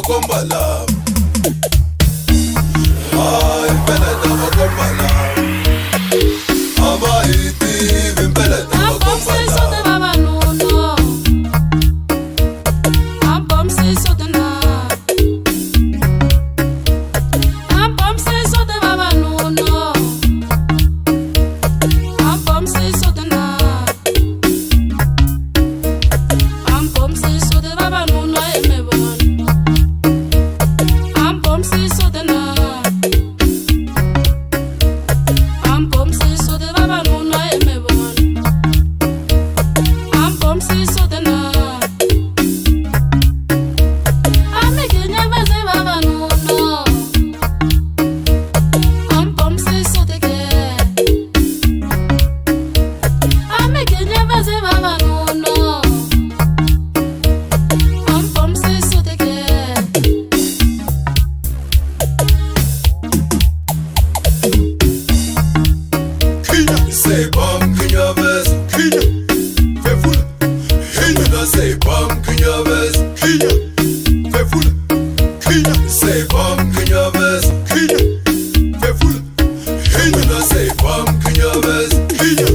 bokombala. Ay, peleta bokombala. Aba iti, peleta bokombala. Say bum, can you best? Kinya, faithful. Kinya, say bum, can you best? Kinya, faithful. Kinya, say bum, can you best? Kinya, faithful. Kinya, say bum, can you best? Kinya.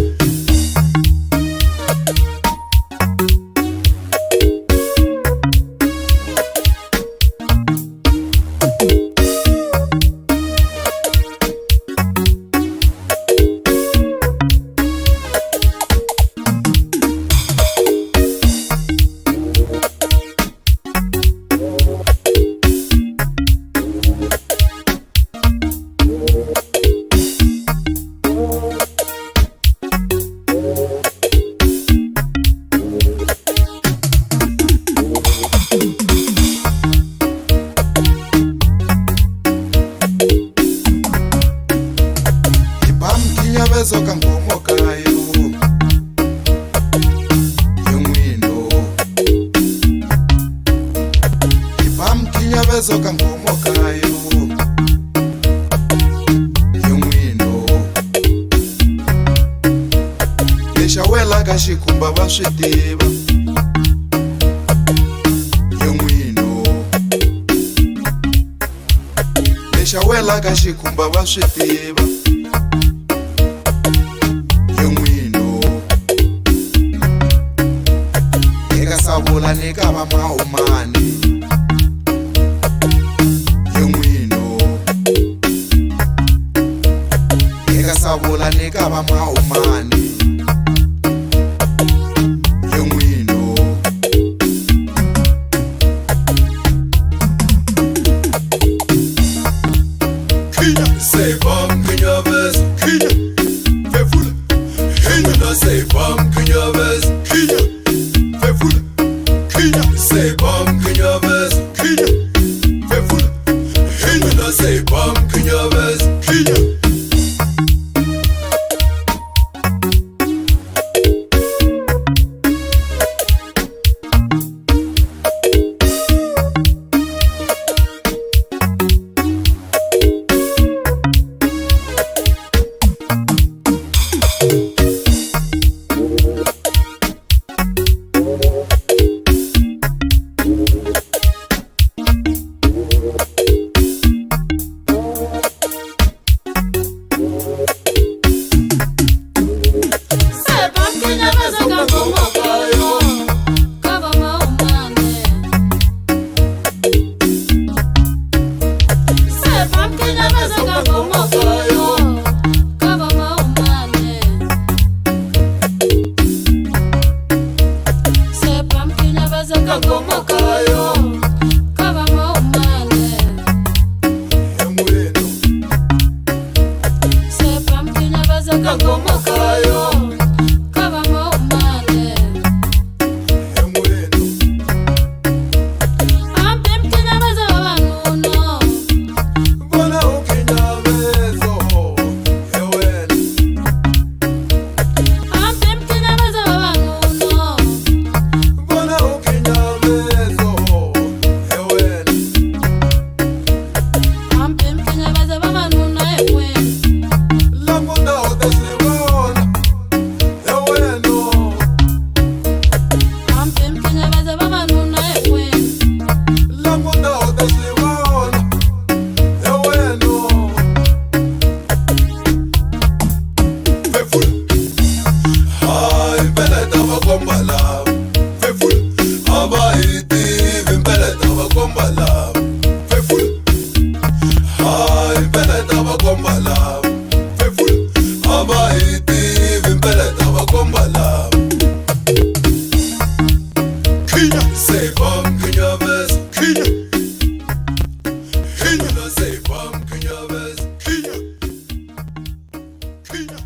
Soka ngomoka yo yomwino ipamkinya besoka ngomoka yo yomwino lexawela ka xikhumba va swi tiva yomwino lexawela ka xikhumba va swi tiva Sabula ni kama maumani yomwino eka sabula ni kama maumani yomwino Kinya say bum kinya best Kinya faithful Kinya say bum kinya best Kinya faithful Kinya, say bum, Kinya best, Kinya, faithful. Kinya, say bum, Kinya best, Kinya. Kinya,